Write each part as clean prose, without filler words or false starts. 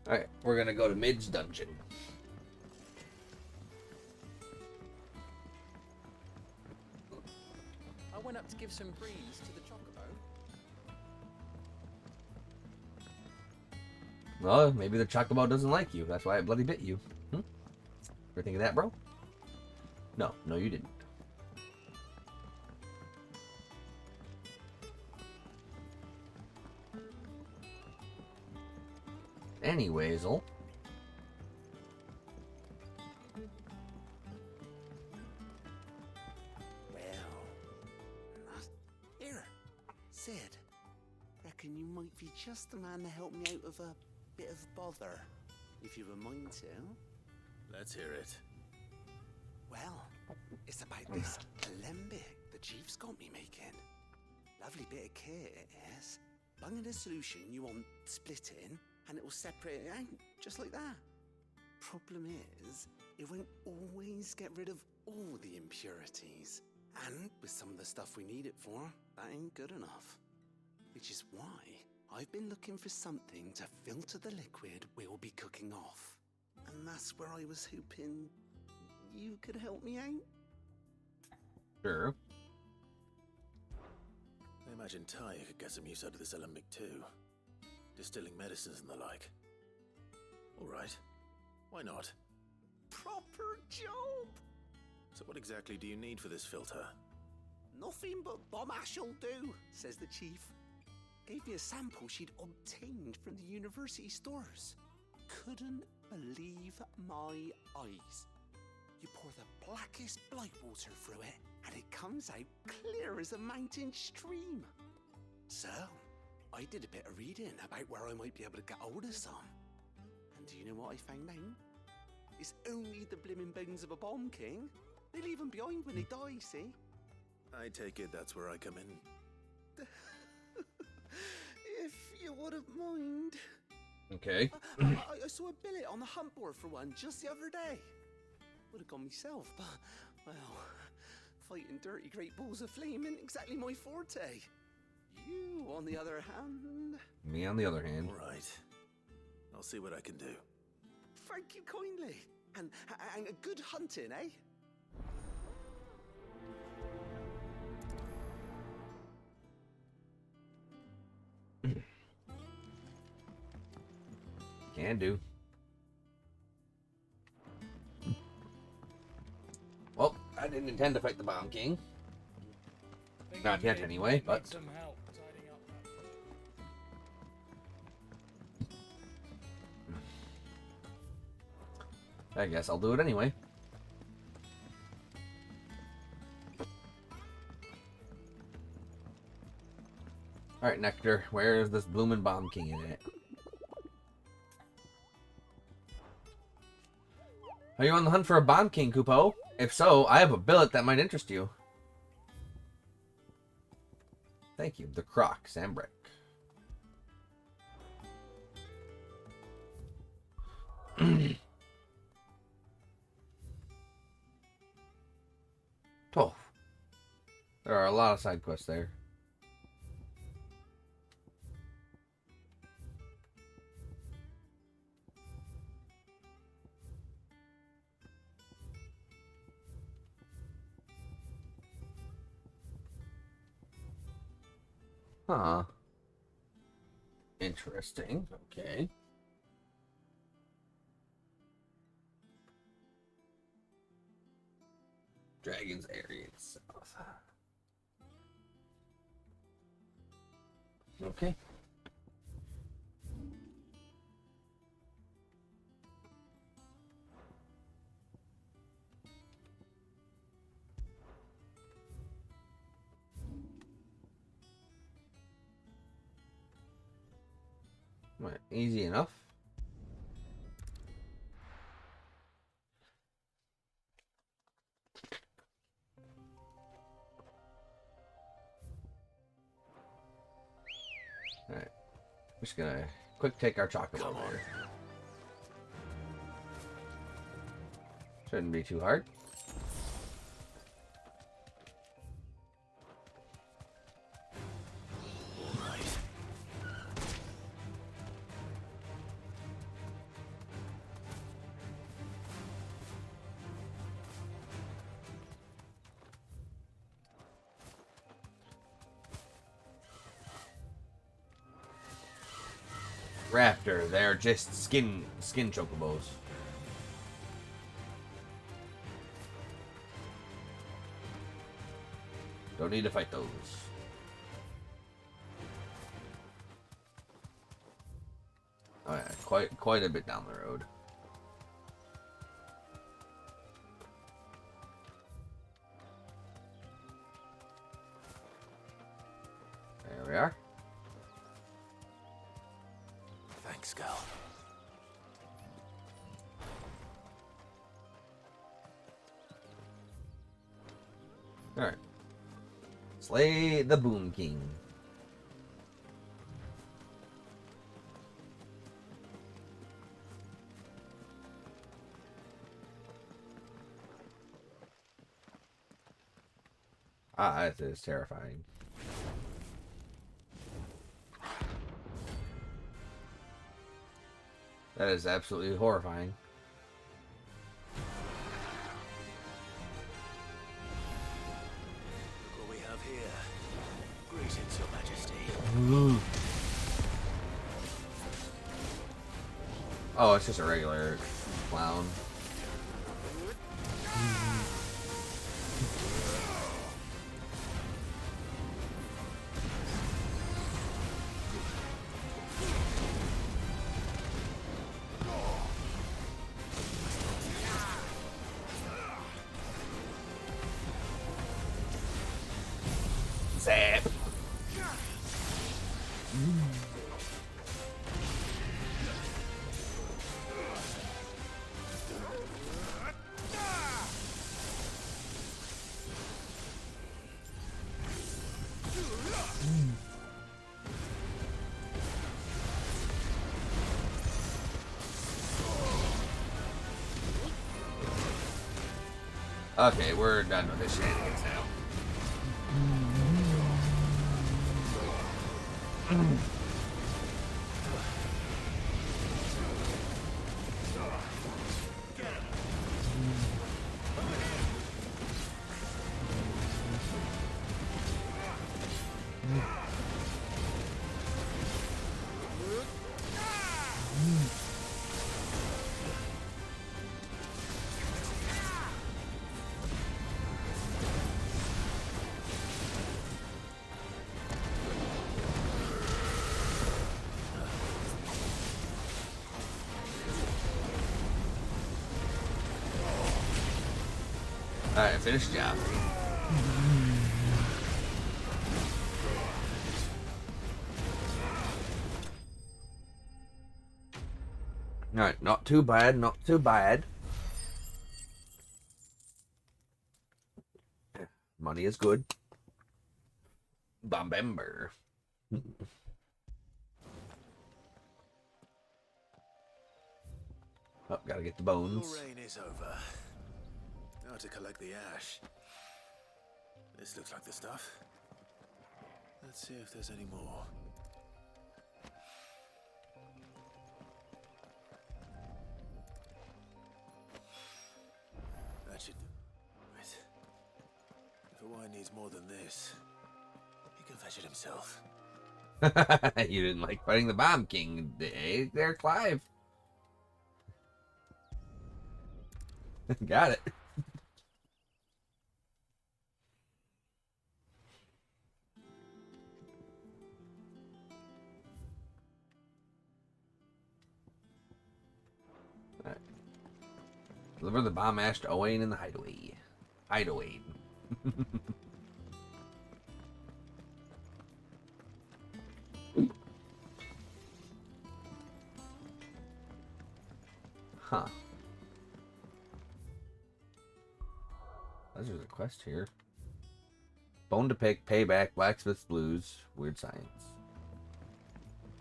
Alright, we're gonna go to Mid's dungeon. I went up to give some greens to the chocobo. Well, maybe the chocobo doesn't like you. That's why it bloody bit you. Ever think of that, bro? No, you didn't. Anyways'll. Here, Sid. Reckon you might be just the man to help me out of a bit of bother, if you've a mind to. Let's hear it. Well, it's about this alembic the chief's got me making. Lovely bit of kit it is. Bunging a solution you want splitting, and it'll separate it out, just like that. Problem is, it won't always get rid of all the impurities. And with some of the stuff we need it for, that ain't good enough. Which is why I've been looking for something to filter the liquid we'll be cooking off. And that's where I was hoping you could help me out. Sure. I imagine Ty could get some use out of this alembic too. Distilling medicines and the like. Alright. Why not? Proper job! So what exactly do you need for this filter? Nothing but bomb ash'll do, says the chief. Gave me a sample she'd obtained from the university stores. Couldn't believe my eyes. You pour the blackest blight water through it, and it comes out clear as a mountain stream. So, I did a bit of reading about where I might be able to get hold of some. And do you know what I found out? It's only the blimmin' bones of a bomb king. They leave them behind when they die, see? I take it that's where I come in. If you wouldn't mind. Okay. I saw a billet on the hunt board for one just the other day. Would have gone myself, but, well, fighting dirty great balls of flame isn't exactly my forte. You, on the other hand... Me on the other hand. Alright. I'll see what I can do. Thank you kindly. And a good hunting, eh? Can do. Well, I didn't intend to fight the Bomb King. Not yet, anyway, but... Some help tidying up that I guess I'll do it anyway. Alright, Nectar, where is this bloomin' Bomb King in it? Are you on the hunt for a Bomb King, Kupo? If so, I have a billet that might interest you. Thank you. The Croc, Sambrick. Oh. There are a lot of side quests there. Huh. Interesting. Okay. Dragon's area itself. Okay. Right, easy enough. Alright. Just gonna quick take our chocolate there. Shouldn't be too hard. Raptor. They're just skin chocobos. Don't need to fight those. Oh yeah, quite a bit down the road. There we are. Thanks, Gal. Alright. Slay the Boom King. Ah, that is terrifying. That is absolutely horrifying. Look what we have here. Greetings, Your Majesty. Oh, it's just a regular clown. Zap. Okay, we're done with this shenanigans now. Alright, finish the job. Alright, not too bad, not too bad. Money is good. Bombember. Oh, gotta get the bones. Your reign is over. Now to collect the ash. This looks like the stuff. Let's see if there's any more. That should... Wait. If a wine needs more than this, he can fetch it himself. You didn't like fighting the Bomb King, eh, there, Clive? Got it. Alright. Deliver the bomb ash to Owain in the hideaway. Hideaway. Huh. There's a quest here. Bone to pick, payback, blacksmith's blues, weird science.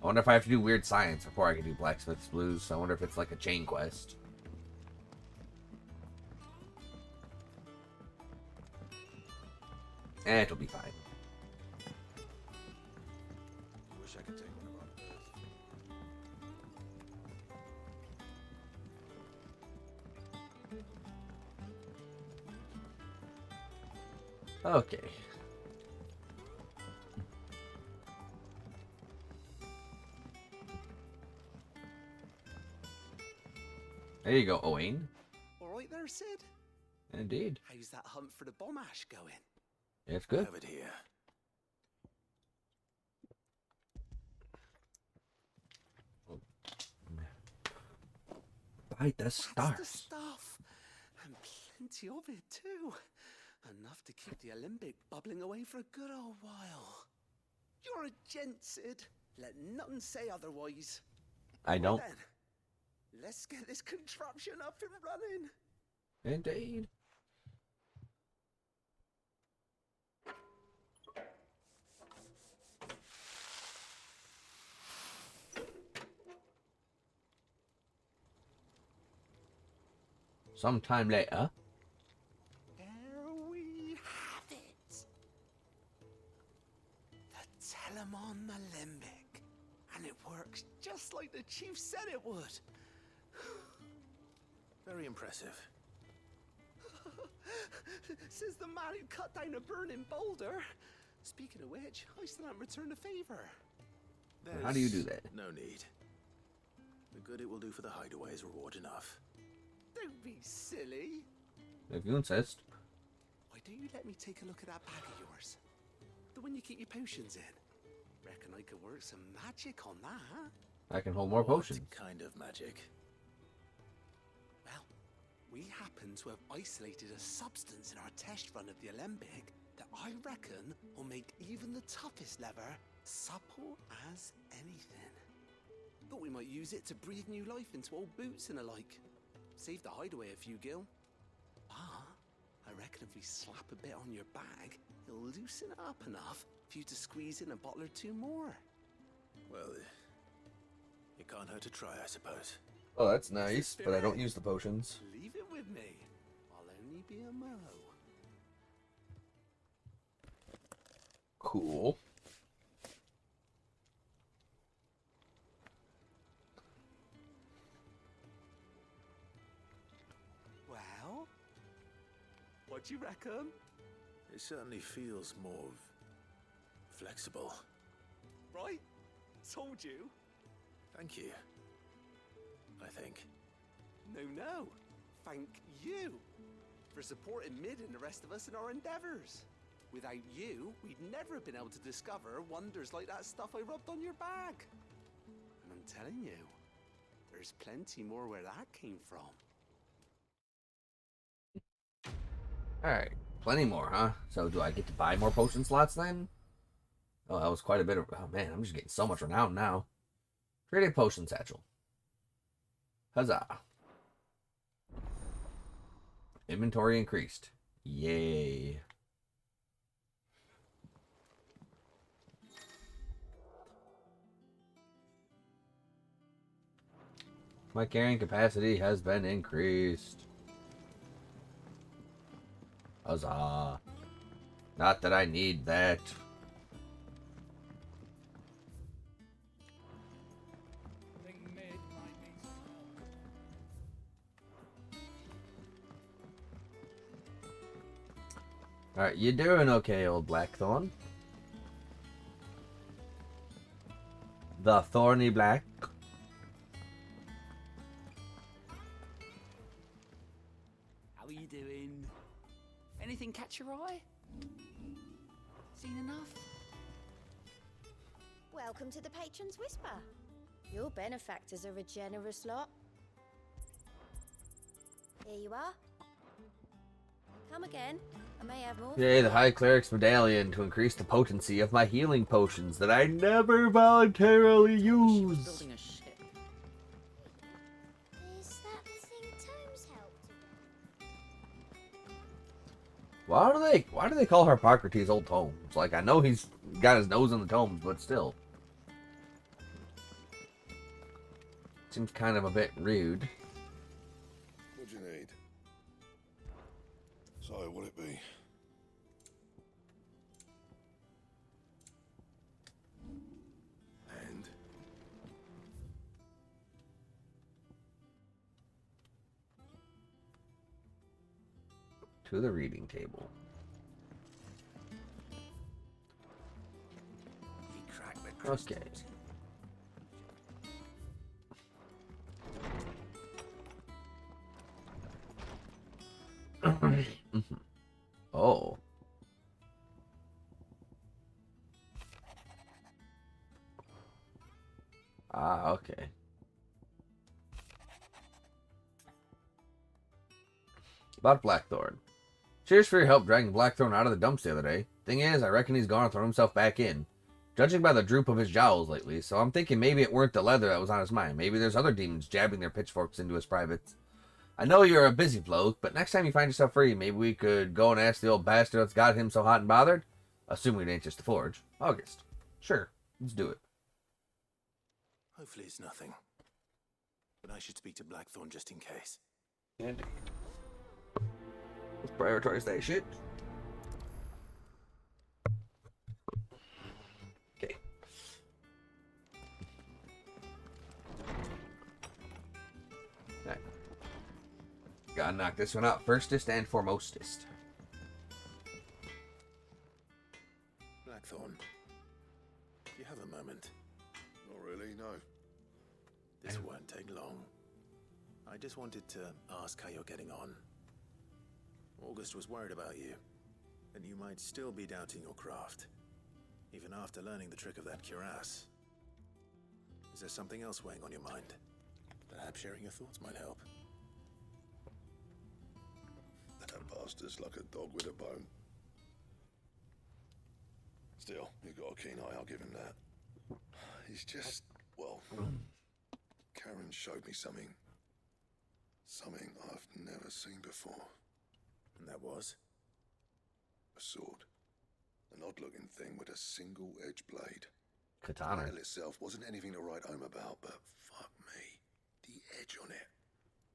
I wonder if I have to do weird science before I can do blacksmith's blues. I wonder if it's like a chain quest. It'll be fine. Wish I could take one of our birds. Okay. There you go, Owain. All right there, Sid? Indeed. How's that hunt for the bomb ash going? It's good. Have it here. By the That's the stars. stuff. And plenty of it, too. Enough to keep the Alembic bubbling away for a good old while. You're a gent, Sid. Let nothing say otherwise. I Right don't. then, let's get this contraption up and running. Indeed. Sometime later. There we have it. The Telemon Alembic. And it works just like the chief said it would. Very impressive. Says the man who cut down a burning boulder. Speaking of which, I still haven't returned the favor. How do you do that? No need. The good it will do for the hideaway is reward enough. Don't be silly. If you insist. Why don't you let me take a look at that bag of yours? The one you keep your potions in. Reckon I could work some magic on that. I can hold more What potions. kind of magic? Well, we happen to have isolated a substance in our test run of the Alembic that I reckon will make even the toughest leather supple as anything. Thought we might use it to breathe new life into old boots and the like. Save the hideaway a few gil. But I reckon if we slap a bit on your bag, it'll loosen it up enough for you to squeeze in a bottle or two more. Well, it can't hurt to try, I suppose. Oh, that's nice, but I don't use the potions. Leave it with me. I'll only be a mo. Cool. Well, what do you reckon? It certainly feels more flexible. Right? Told you. Thank you. I think. No. Thank you for supporting Mid and the rest of us in our endeavors. Without you, we'd never have been able to discover wonders like that stuff I rubbed on your bag. And I'm telling you, there's plenty more where that came from. Alright, plenty more, huh? So do I get to buy more potion slots then? Oh, that was quite a bit of... Oh man, I'm just getting so much renown now. Create a potion satchel. Huzzah. Inventory increased. Yay. My carrying capacity has been increased. Huzzah. Not that I need that. Alright, you doing okay, old Blackthorn? The Thorny Black. How are you doing? Anything catch your eye? Seen enough? Welcome to the Patron's Whisper. Your benefactors are a generous lot. Here you are. Come again. I may have more. Yay, the High Cleric's Medallion to increase the potency of my healing potions that I never voluntarily She was use. building a ship. Is that the thing Tomes helped with? Why do they call Harpocrates old tomes? Like, I know he's got his nose in the tomes, but still. Seems kind of a bit rude. What do you need? So, what'd it be? And To the reading table. We crack the Okay. Okay. About Blackthorn. Cheers for your help dragging Blackthorn out of the dumps the other day. Thing is, I reckon he's gone and thrown himself back in. Judging by the droop of his jowls lately, so I'm thinking maybe it weren't the leather that was on his mind. Maybe there's other demons jabbing their pitchforks into his privates. I know you're a busy bloke, but next time you find yourself free, maybe we could go and ask the old bastard that's got him so hot and bothered. Assuming it ain't just the forge. August. Sure, let's do it. Hopefully it's nothing. But I should speak to Blackthorn just in case. Indeed. Let's prioritize that shit. Okay. Alright. Gotta knock this one out firstest and foremostest. Blackthorn, do you have a moment? Not really, no. This won't take long. I just wanted to ask how you're getting on. August was worried about you, and you might still be doubting your craft, even after learning the trick of that cuirass. Is there something else weighing on your mind? Perhaps sharing your thoughts might help. That bastard's like a dog with a bone. Still, you've got a keen eye, I'll give him that. He's just, well, Karen showed me something. Something I've never seen before. And that was? A sword. An odd-looking thing with a single-edged blade. Katana. The handle itself wasn't anything to write home about, but fuck me. The edge on it.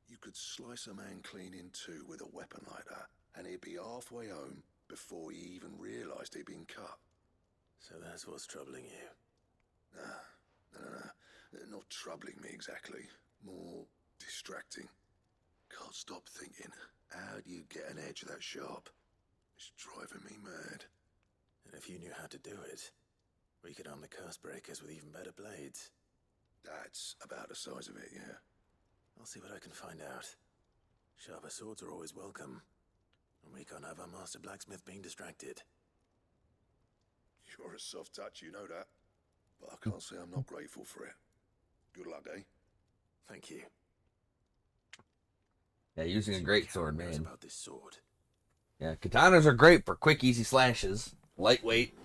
You could slice a man clean in two with a weapon like that, and he'd be halfway home before he even realised he'd been cut. So that's what's troubling you. No. Not troubling me exactly. More distracting. Can't stop thinking, how do you get an edge that sharp? It's driving me mad. And if you knew how to do it, we could arm the curse breakers with even better blades. That's about the size of it, yeah. I'll see what I can find out. Sharper swords are always welcome. And we can't have our master blacksmith being distracted. You're a soft touch, you know that. But I can't say I'm not grateful for it. Good luck, eh? Thank you. Yeah, using a great sword, man. About this sword. Yeah, katanas are great for quick, easy slashes. Lightweight.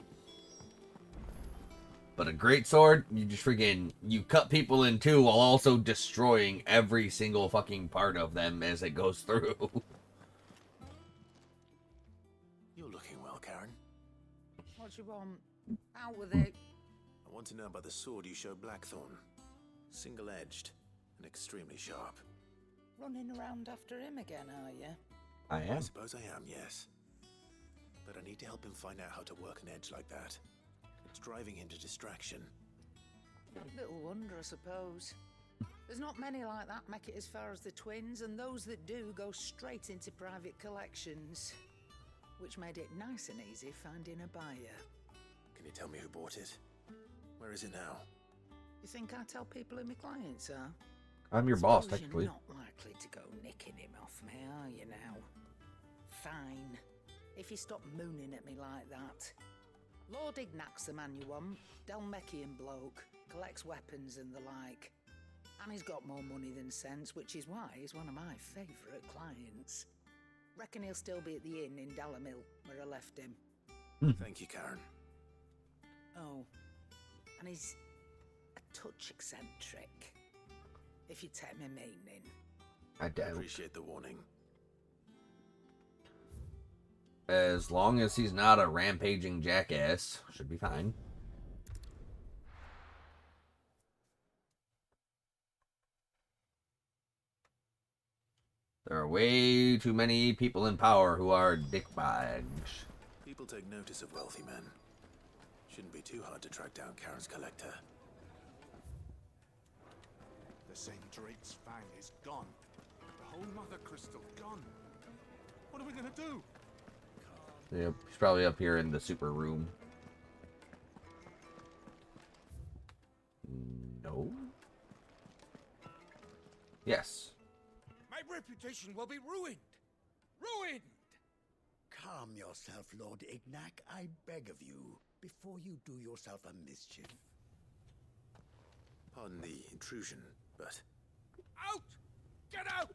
But a great sword, you just freaking, you cut people in two while also destroying every single fucking part of them as it goes through. You're looking well, Karen. What you want? Out with it. I want to know about the sword you showed Blackthorn. Single-edged and extremely sharp. Running around after him again, are you? I I am. suppose I am, yes. But I need to help him find out how to work an edge like that. It's driving him to distraction. Little wonder, I suppose. There's not many like that make it as far as the twins, and those that do go straight into private collections. Which made it nice and easy finding a buyer. Can you tell me who bought it? Where is it now? You think I tell people who my clients are? I'm your boss, Suppose technically. You're not likely to go nicking him off me, are you now? Fine. If you stop mooning at me like that. Lord Ignac's the man you want. Dalmekian bloke. Collects weapons and the like. And he's got more money than sense, which is why he's one of my favourite clients. Reckon he'll still be at the inn in Dalamil, where I left him. Thank you, Karen. Oh, and he's a touch eccentric. If you take my meaning. I I doubt. appreciate the warning. As long as he's not a rampaging jackass, should be fine. There are way too many people in power who are dickbags. People take notice of wealthy men. Shouldn't be too hard to track down Karen's collector. The St. Drake's Fang is gone. The whole Mother Crystal gone. What are we gonna do? Yep, he's probably up here in the super room. No? Yes. My reputation will be ruined. Ruined! Calm yourself, Lord Ignac, I beg of you, before you do yourself a mischief. Pardon the intrusion, but Out! Get out!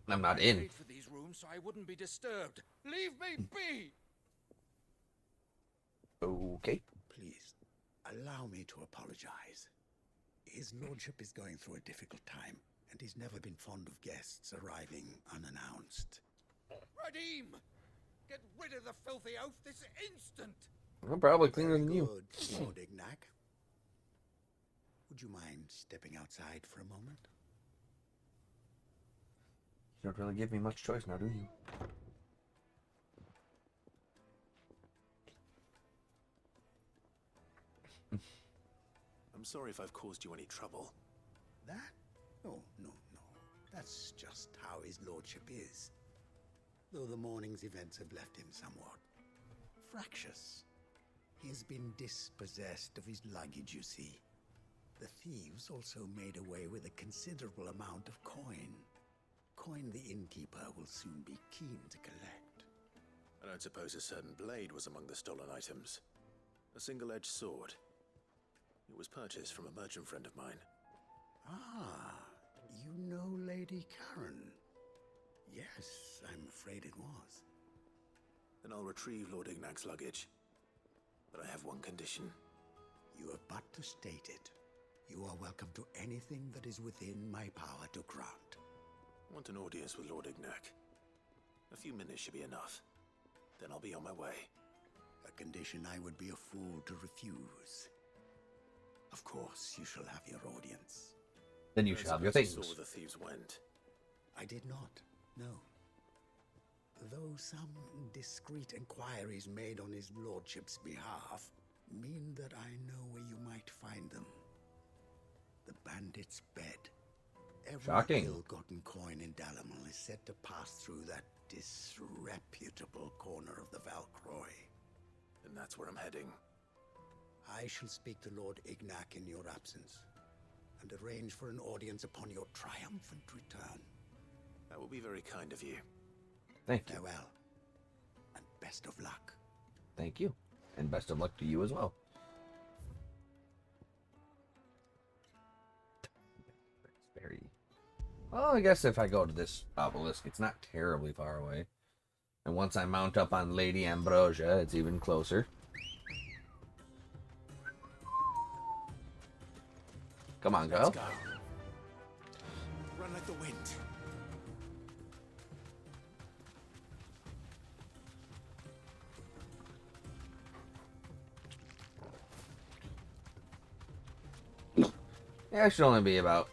I'm not I in. paid for these rooms so I wouldn't be disturbed. Leave me be! Okay. Please, allow me to apologize. His lordship is going through a difficult time, and he's never been fond of guests arriving unannounced. Radim! Get rid of the filthy oaf this instant! I'm probably cleaner Very than you. good, Lord Ignac. Would you mind stepping outside for a moment? You don't really give me much choice now, do you? I'm sorry if I've caused you any trouble. That? Oh, no. That's just how his lordship is. Though the morning's events have left him somewhat fractious. He has been dispossessed of his luggage, you see. The thieves also made away with a considerable amount of coin. Coin the innkeeper will soon be keen to collect. I don't suppose a certain blade was among the stolen items. A single-edged sword. It was purchased from a merchant friend of mine. Ah, you know Lady Karen? Yes, I'm afraid it was. Then I'll retrieve Lord Ignac's luggage. But I have one condition. You have but to state it. You are welcome to anything that is within my power to grant. I want an audience with Lord Ignac. A few minutes should be enough. Then I'll be on my way. A condition I would be a fool to refuse. Of course, you shall have your audience. Then you shall have your I suppose things. you saw where the thieves went. I did not, no. Though some discreet inquiries made on his lordship's behalf mean that I know where you might find them. The bandit's bed. Every Shocking. ill-gotten coin in Dalamon is said to pass through that disreputable corner of the Valcroy. And that's where I'm heading. I shall speak to Lord Ignac in your absence, and arrange for an audience upon your triumphant return. That will be very kind of you. Thank you. Farewell, and best of luck. Thank you. And best of luck to you as well. It's very... Well, I guess if I go to this obelisk, it's not terribly far away. And once I mount up on Lady Ambrosia, it's even closer. Come on, girl. Let's go. Run like the wind. Yeah, it should only be about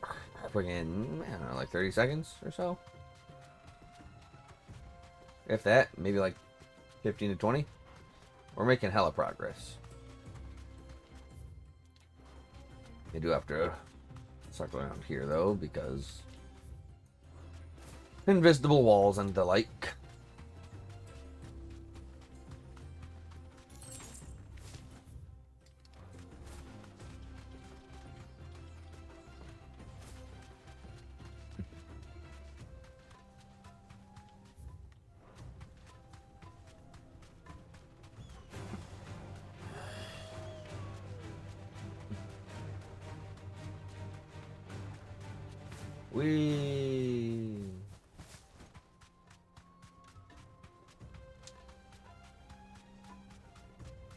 friggin', I don't know, like 30 seconds or so. If that, maybe like 15 to 20. We're making hella progress. I do have to circle around here though, because invisible walls and the like. Whee!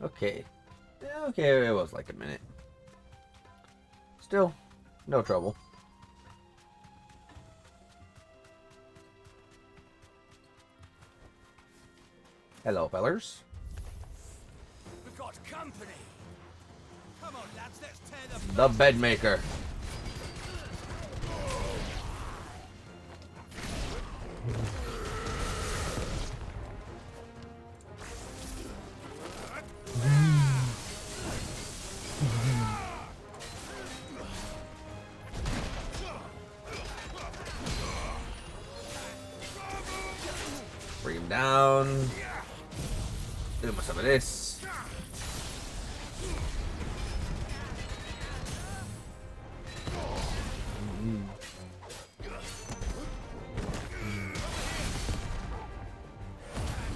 Okay. Yeah, okay, it was like a minute. Still, no trouble. Hello, fellers. We've got company. Come on, lads, let's tear The bed maker. Bring him down. Do some of this.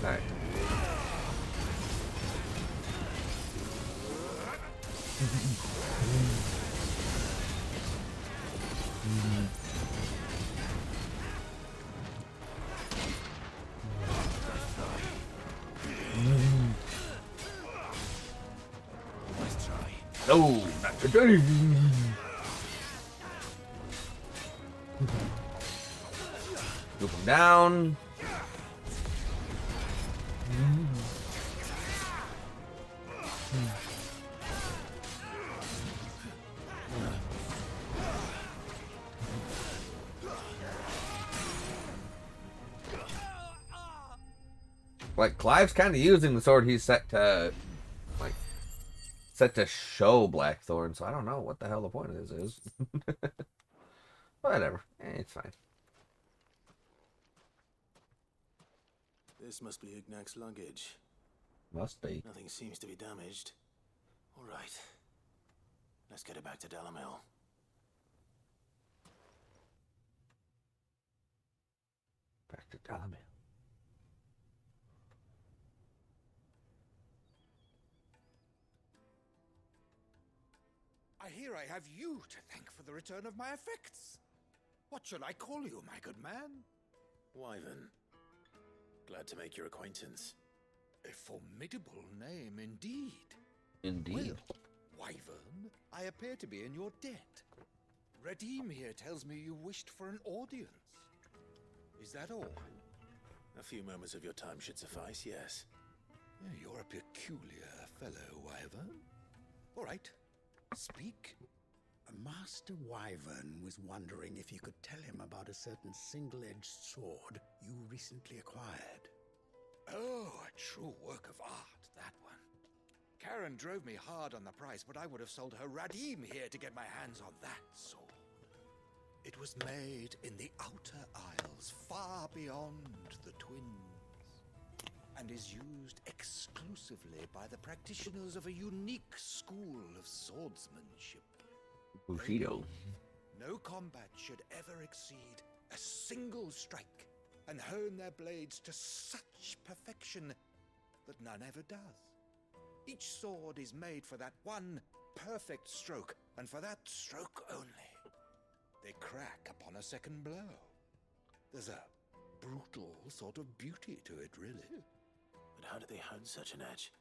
Alright. Let's try. No, not today. Scoop him down. Like, Clive's kind of using the sword he's set to, like, show Blackthorn, so I don't know what the hell the point of this is. Whatever. It's fine. This must be Ignac's luggage. Must be. Nothing seems to be damaged. All right. Let's get it back to Dalamil. Back to Dalamil. I hear I have you to thank for the return of my effects. What shall I call you, my good man? Wyvern. Glad to make your acquaintance. A formidable name indeed. Indeed. Well, Wyvern, I appear to be in your debt. Redeem here tells me you wished for an audience. Is that all? A few moments of your time should suffice, yes. You're a peculiar fellow, Wyvern. All right. Speak. Master Wyvern was wondering if you could tell him about a certain single-edged sword you recently acquired. Oh, a true work of art, that one. Karen drove me hard on the price, but I would have sold her Radim here to get my hands on that sword. It was made in the Outer Isles, far beyond the Twins, and is used exclusively by the practitioners of a unique school of swordsmanship. Bushido. No combat should ever exceed a single strike, and hone their blades to such perfection that none ever does. Each sword is made for that one perfect stroke, and for that stroke only. They crack upon a second blow. There's a brutal sort of beauty to it, really. But how do they hone such an edge?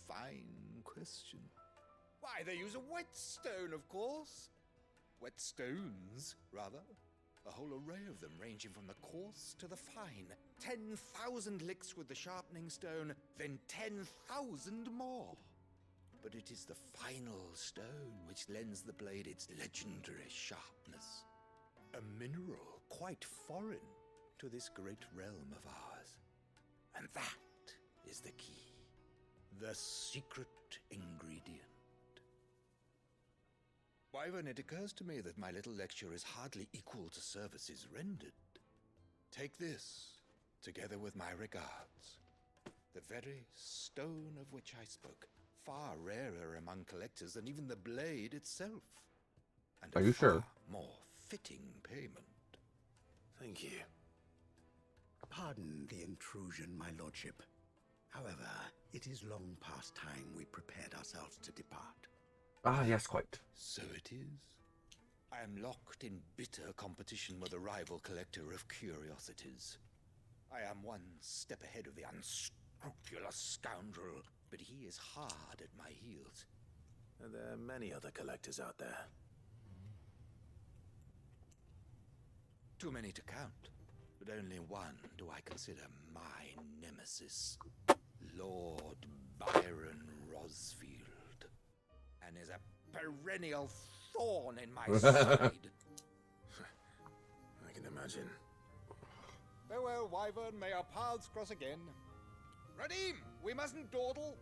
Fine question. Why, they use a whetstone, of course. Whetstones, rather. A whole array of them, ranging from the coarse to the fine. 10,000 licks with the sharpening stone, then 10,000 more. But it is the final stone which lends the blade its legendary sharpness. A mineral quite foreign to this great realm of ours. And that is the key. The secret ingredient. Wyvern, it occurs to me that my little lecture is hardly equal to services rendered. Take this, together with my regards. The very stone of which I spoke, far rarer among collectors than even the blade itself. And Are you sure? More fitting payment. Thank you. Pardon the intrusion, my lordship. However, it is long past time we prepared ourselves to depart. Ah, yes, quite. So it is. I am locked in bitter competition with a rival collector of curiosities. I am one step ahead of the unscrupulous scoundrel, but he is hard at my heels. And there are many other collectors out there. Too many to count, but only one do I consider my nemesis. Lord Byron Rosfield. And is a perennial thorn in my side. I can imagine. Farewell, Wyvern. May our paths cross again. Radim, we mustn't dawdle.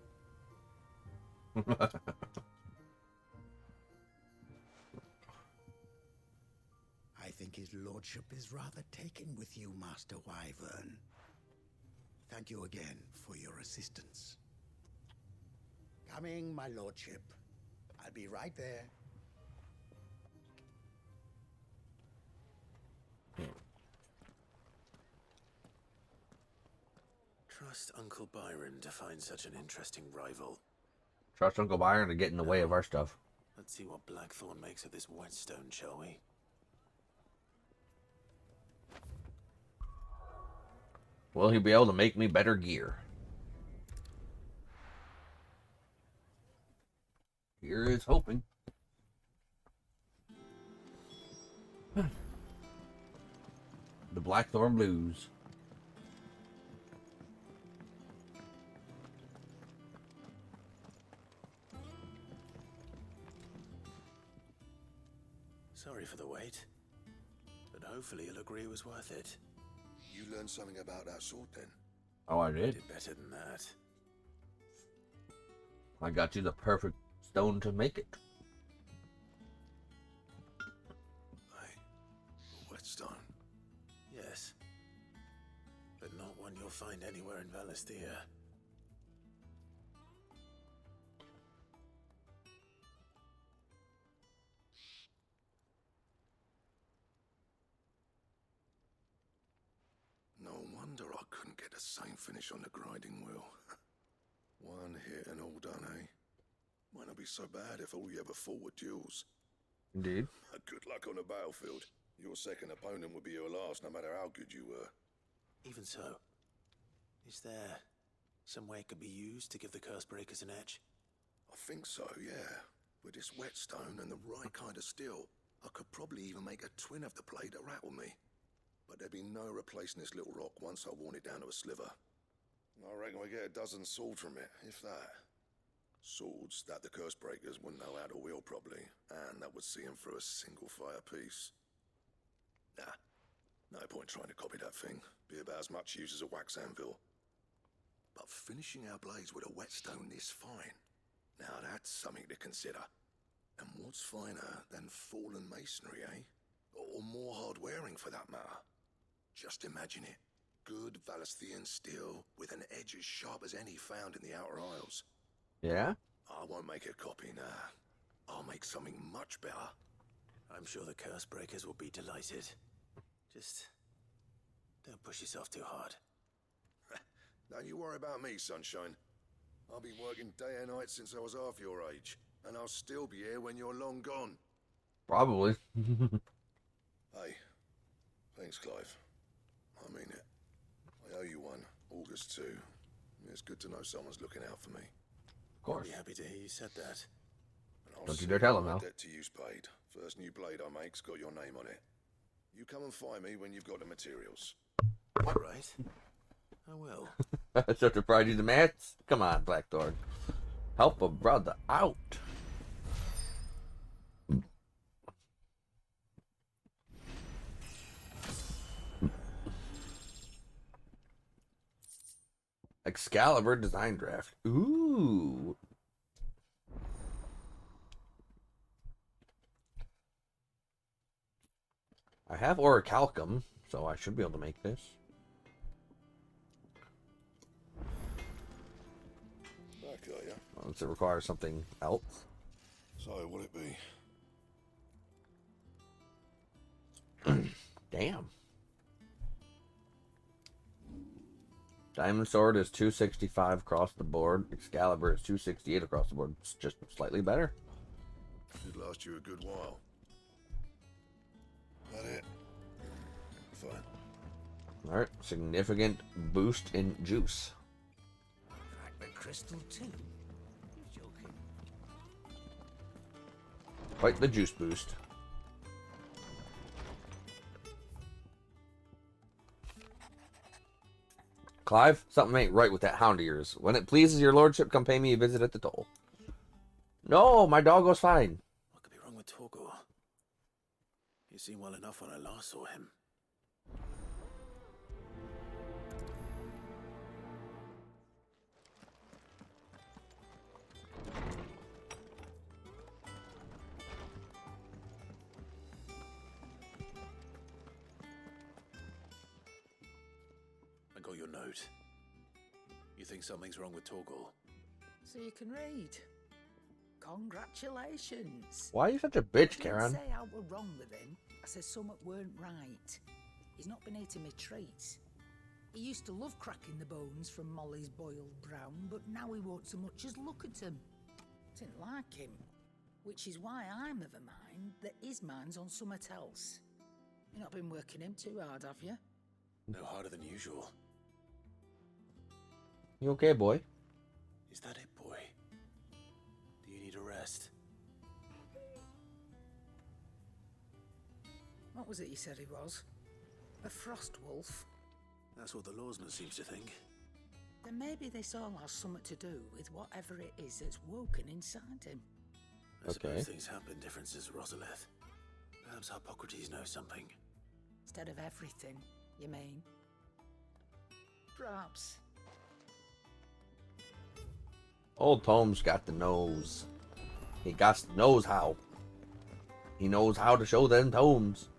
I think his lordship is rather taken with you, Master Wyvern. Thank you again for your assistance. Coming, my lordship. I'll be right there. Trust Uncle Byron to find such an interesting rival. Trust Uncle Byron to get in the way of our stuff. Let's see what Blackthorn makes of this whetstone, shall we? Will he be able to make me better gear? Here is hoping. The Blackthorn Blues. Sorry for the wait, but hopefully you'll agree it was worth it. You learned something about that sword then? Oh, I did? Did better than that. I got you the perfect stone to make it. Whetstone? Yes. But not one you'll find anywhere in Valisthea. No wonder I couldn't get the same finish on the grinding wheel. One hit and all done, eh? Might not be so bad if all you ever fought were duels. Indeed. Good luck on the battlefield. Your second opponent would be your last, no matter how good you were. Even so, is there some way it could be used to give the Cursebreakers an edge? I think so, yeah. With this whetstone and the right kind of steel, I could probably even make a twin of the blade that rattled me. But there'd be no replacing this little rock once I worn it down to a sliver. I reckon we get a dozen swords from it, if that. Swords that the Cursebreakers wouldn't know how to wield properly, and that would see them through a single fire piece. Nah, no point trying to copy that thing. Be about as much use as a wax anvil. But finishing our blades with a whetstone this fine, now that's something to consider. And what's finer than fallen masonry, eh? Or more hard-wearing, for that matter. Just imagine it. Good Valisthean steel with an edge as sharp as any found in the Outer Isles. Yeah? I won't make a copy, nah. I'll make something much better. I'm sure the Cursebreakers will be delighted. Just don't push yourself too hard. Don't you worry about me, sunshine. I've been working day and night since I was half your age, and I'll still be here when you're long gone. Probably. Hey, thanks, Clive. I mean it. I owe you one, August too. It's good to know someone's looking out for me. Of course. I'll be happy to hear you said that. And Don't you dare tell him my now. debt to you's paid. First new blade I make's got your name on it. You come and find me when you've got the materials. All right. I will. So to provide you the mats? Come on, Blackthorn. Help a brother out. Excalibur design draft. Ooh. I have orichalcum, so I should be able to make this. Back got ya. Unless it requires something else. So, what'll it be? Damn. Diamond Sword is 265 across the board. Excalibur is 268 across the board. It's just slightly better. Should last you a good while. That it? Fine. Alright, significant boost in juice. Crack the crystal too? You're joking. Quite the juice boost. Clive, something ain't right with that hound of yours. When it pleases your lordship, come pay me a visit at the toll. No, my doggo's fine. What could be wrong with Torgor? He seemed well enough when I last saw him. I got your note. You think something's wrong with Torgor? So you can read. Congratulations. Why are you such a bitch, I Karen? didn't say I were wrong with him. I said something weren't right. He's not been eating me treats. He used to love cracking the bones from Molly's boiled brown, but now he won't so much as look at 'em. Didn't like him. Which is why I'm of a mind that his mind's on something else. You've not been working him too hard, have you? No harder than usual. You okay, boy? Is that it, boy? Do you need a rest? What was it you said he was? A frost wolf? That's what the Lawsman seems to think. Then maybe this all has something to do with whatever it is that's woken inside him. I suppose things have been different since Rosalith. Perhaps Hippocrates knows something. Instead of everything, you mean? Perhaps. Old Tom's got the nose. He knows how. He knows how to show them tomes.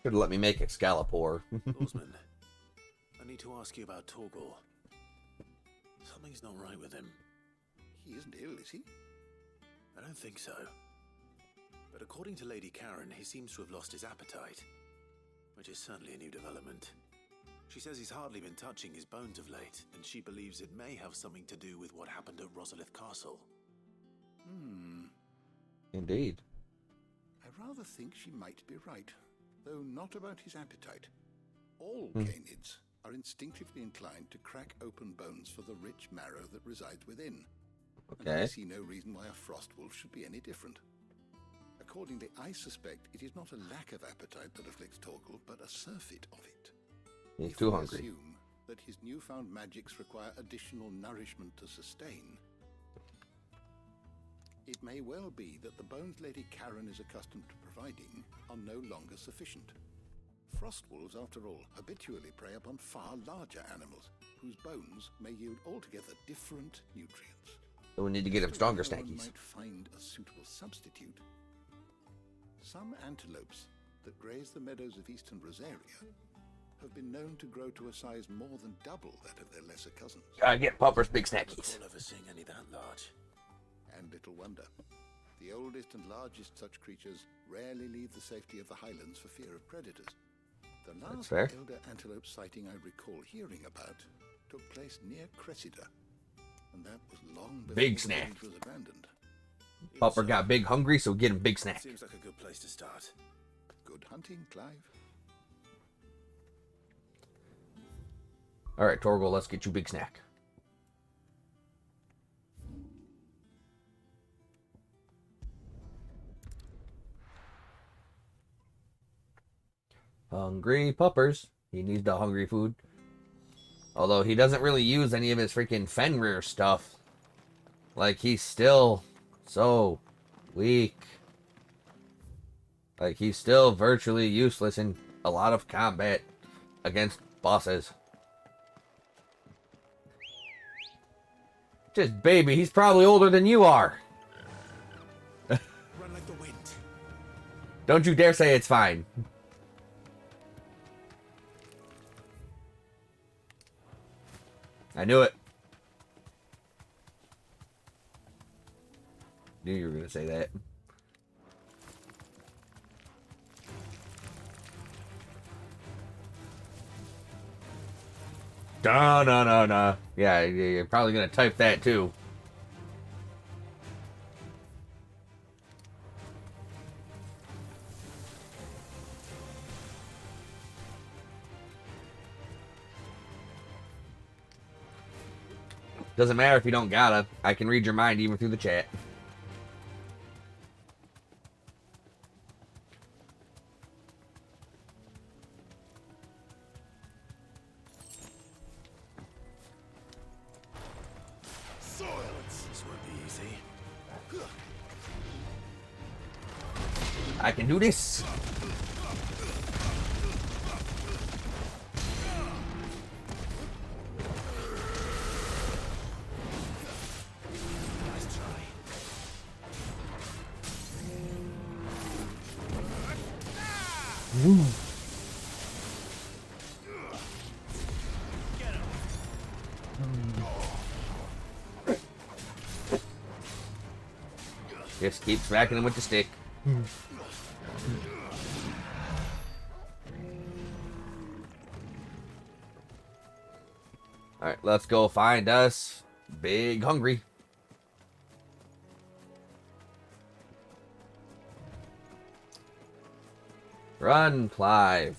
Should let me make Excalibur. Lawsman, I need to ask you about Torgal. Something's not right with him. He isn't ill, is he? I don't think so. But according to Lady Karen, he seems to have lost his appetite, which is certainly a new development. She says he's hardly been touching his bones of late, and she believes it may have something to do with what happened at Rosalith Castle. Indeed. I rather think she might be right, though not about his appetite. All canids are instinctively inclined to crack open bones for the rich marrow that resides within. And I see no reason why a frost wolf should be any different. Accordingly, I suspect it is not a lack of appetite that afflicts Torgal, but a surfeit of it. He's too hungry. Assume that his newfound magics require additional nourishment to sustain. It may well be that the bones Lady Karen is accustomed to providing are no longer sufficient. Frost wolves, after all, habitually prey upon far larger animals, whose bones may yield altogether different nutrients. So we need to get him stronger One snackies. might find a suitable substitute. Some antelopes that graze the meadows of eastern Rosaria have been known to grow to a size more than double that of their lesser cousins. Gotta get Pupper's big I snackies. don't recall ever seeing any that large. And little wonder. The oldest and largest such creatures rarely leave the safety of the highlands for fear of predators. The last fair. elder antelope sighting I recall hearing about took place near Cressida, and that was long before Big the snack. village was abandoned. Pupper got big hungry, so get him big snack. Seems like a good place to start. Good hunting, Clive. Alright, Torgal, let's get you big snack. Hungry Puppers. He needs the hungry food. Although he doesn't really use any of his freaking Fenrir stuff. Like, he's still so weak. Like, he's still virtually useless in a lot of combat against bosses. Just baby, he's probably older than you are. Run like the wind. Don't you dare say it's fine. I knew it. Knew you were gonna say that. No. Yeah, you're probably gonna type that too. Doesn't matter if you don't gotta. I can read your mind even through the chat. This won't be easy. I can do this. Nice try. Woo. Just keep smacking him with the stick. Alright, let's go find us Big Hungry. Run, Clive.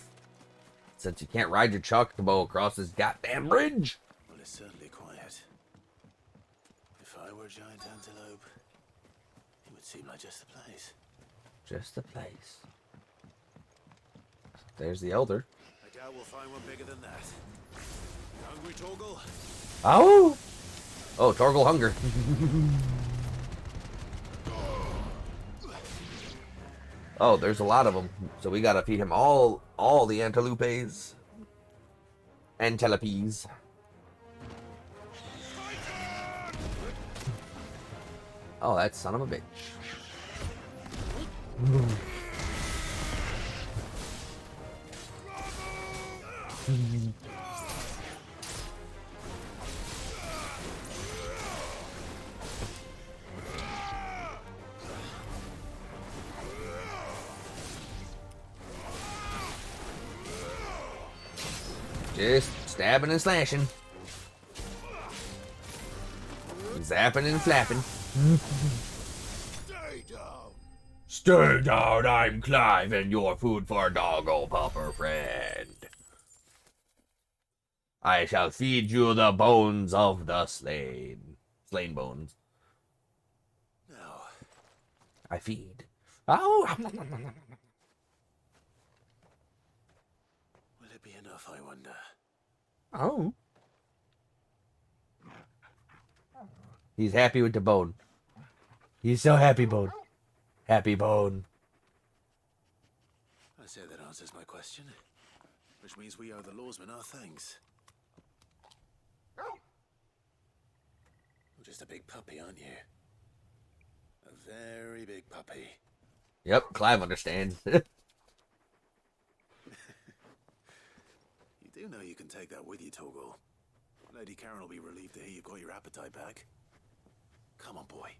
Since you can't ride your chocobo across this goddamn bridge. Well, it's certainly quiet. If I were a giant antelope, it would seem like just the place. Just the place. There's the elder. I doubt we'll find one bigger than that. Hungry, Torgal? Oh! Oh, Torgal Hunger. Oh, there's a lot of them. So we gotta feed him all the antelopes. Antelopes. Oh, that son of a bitch. Just stabbing and slashing. Zapping and flapping. Stay down. Stay down, I'm Clive, and you're food for doggo pupper friend. I shall feed you the bones of the slain. Slain bones. No. I feed. Oh! Will it be enough, I wonder? Oh. He's happy with the bone. He's so happy, Bone. Happy Bone. I say that answers my question. Which means we owe the lawsmen our thanks. You're just a big puppy, aren't you? A very big puppy. Yep, Clive understands. You do know you can take that with you, Torgal. Lady Karen will be relieved to hear you've got your appetite back. Come on, boy.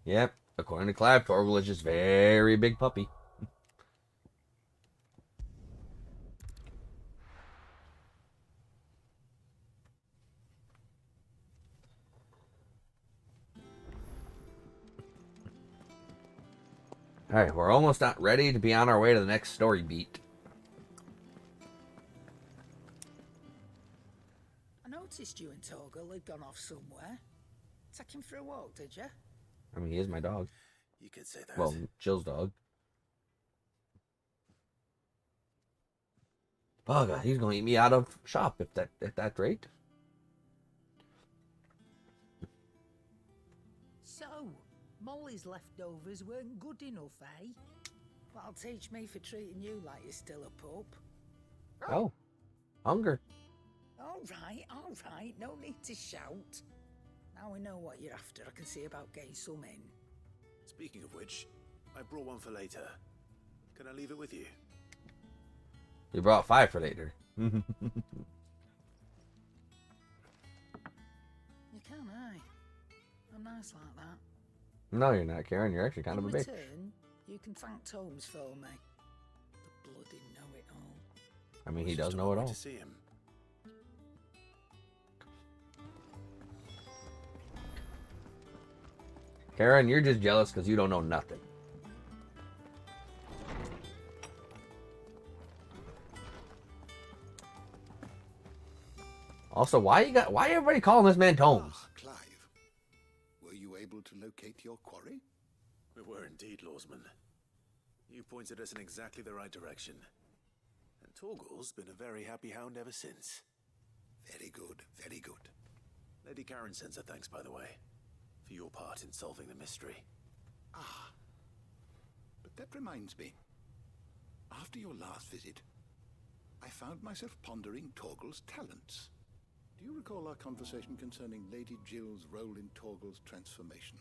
Yep, according to Clive, Torgal is just very big puppy. Alright, we're almost not ready to be on our way to the next story beat. I noticed you and Torgal had gone off somewhere. Take him for a walk, did you? I mean, he is my dog. You could say that. Well, Jill's dog. Bugger, he's gonna eat me out of shop at that rate. So, Molly's leftovers weren't good enough, eh? That'll teach me for treating you like you're still a pup. Oh, hunger. All right, no need to shout. Now we know what you're after, I can see about getting some in. Speaking of which, I brought one for later. Can I leave it with you? You brought 5 for later. You can, eh? I'm nice like that. No, you're not, Karen. You're actually kind of a In bitch. return, you can thank Tomes for me. The bloody know-it-all. I mean, he does know it all. To see him. Karen, you're just jealous because you don't know nothing. Also, why everybody calling this man Tomes? Ah, Clive. Were you able to locate your quarry? We were indeed, lawsman. You pointed us in exactly the right direction. And Torgal's been a very happy hound ever since. Very good, very good. Lady Karen sends her thanks, by the way, for your part in solving the mystery. Ah. But that reminds me. After your last visit, I found myself pondering Torgal's talents. Do you recall our conversation concerning Lady Jill's role in Torgal's transformation?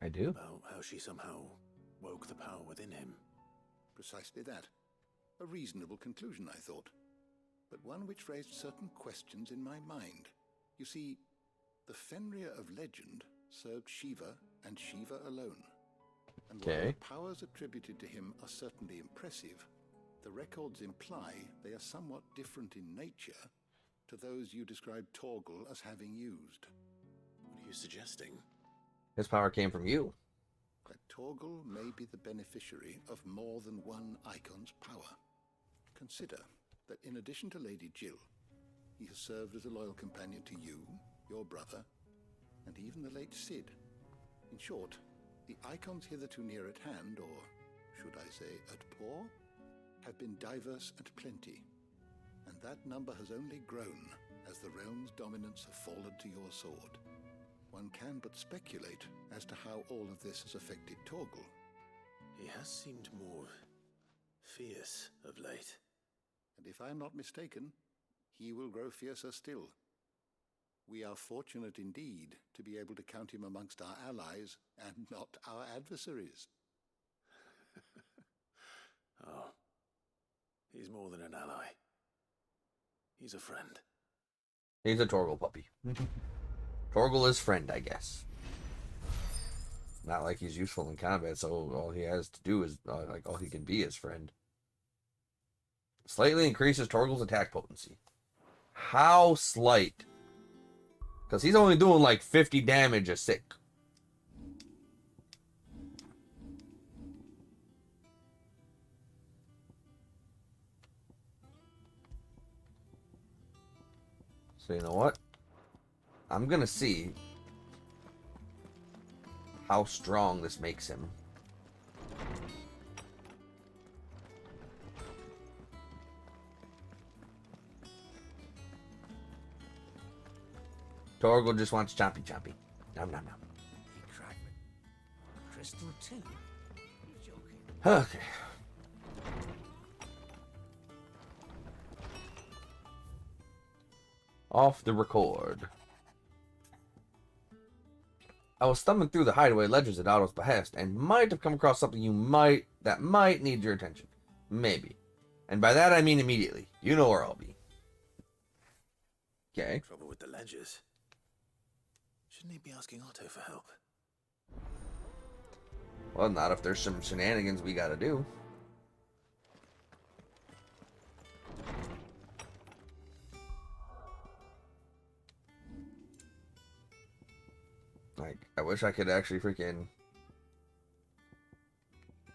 I do. About how she somehow woke the power within him. Precisely that. A reasonable conclusion, I thought. But one which raised certain questions in my mind. You see, the Fenrir of legend served Shiva and Shiva alone. And while the powers attributed to him are certainly impressive, the records imply they are somewhat different in nature to those you described Torgal as having used. What are you suggesting? His power came from you. That Torgal may be the beneficiary of more than one Icon's power. Consider that in addition to Lady Jill, he has served as a loyal companion to you, your brother, and even the late Cid. In short, the Icons hitherto near at hand, or should I say at paw, have been diverse and plenty, and that number has only grown as the realm's dominance have fallen to your sword. One can but speculate as to how all of this has affected Torgal. He has seemed more fierce of late. And if I am not mistaken, he will grow fiercer still. We are fortunate indeed to be able to count him amongst our allies and not our adversaries. Oh, he's more than an ally. He's a friend. He's a Torgal puppy. Torgal is friend, I guess. Not like he's useful in combat, so all he has to do is, like, all he can be is friend. Slightly increases Torgal's attack potency. How slight? Because he's only doing like 50 damage a sick. So you know what? I'm gonna see how strong this makes him. Torgal just wants chompy chompy. Nom nom nom. He cracked me. Crystal too? You're joking. Okay. Off the record. I was thumbing through the hideaway ledgers at Otto's behest and might have come across something that might need your attention. Maybe. And by that I mean immediately. You know where I'll be. Okay. Trouble with the ledgers. Shouldn't he be asking Otto for help? Well, not if there's some shenanigans we gotta do. Like, I wish I could actually freaking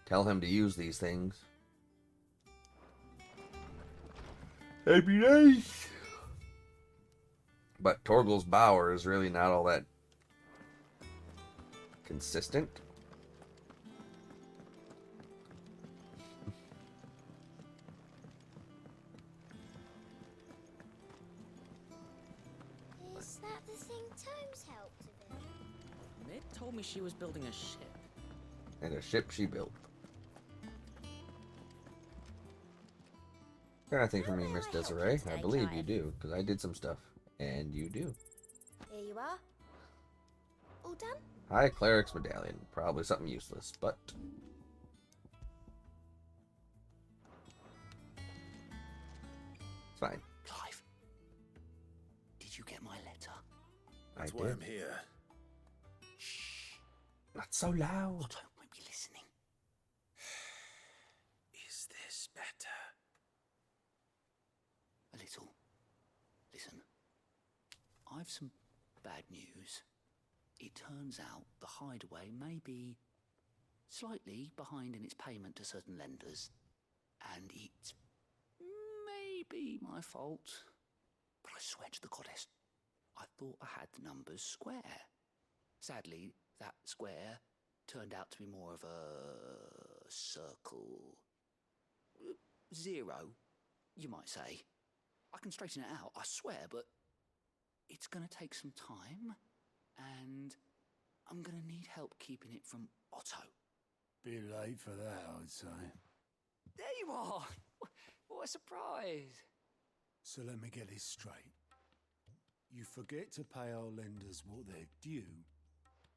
tell him to use these things. That'd be nice. But Torgal's Bower is really not all that consistent. Is that the thing Tomes helped with? Mid told me she was building a ship. And a ship she built. Got anything for me, Miss Desiree? I believe you do, because I did some stuff. And you do. Here you are. All done? High Cleric's Medallion. Probably something useless, but... it's fine. Clive, did you get my letter? That's I why did. I'm here. Shh. Not so loud. Otto won't be listening. Is this better? A little. Listen. I've some bad news. It turns out the hideaway may be slightly behind in its payment to certain lenders, and it's maybe my fault. But I swear to the goddess, I thought I had the numbers square. Sadly, that square turned out to be more of a circle. 0, you might say. I can straighten it out, I swear, but it's going to take some time, and I'm going to need help keeping it from Otto. Be late for that, I'd say. There you are! What a surprise! So let me get this straight. You forget to pay our lenders what they're due,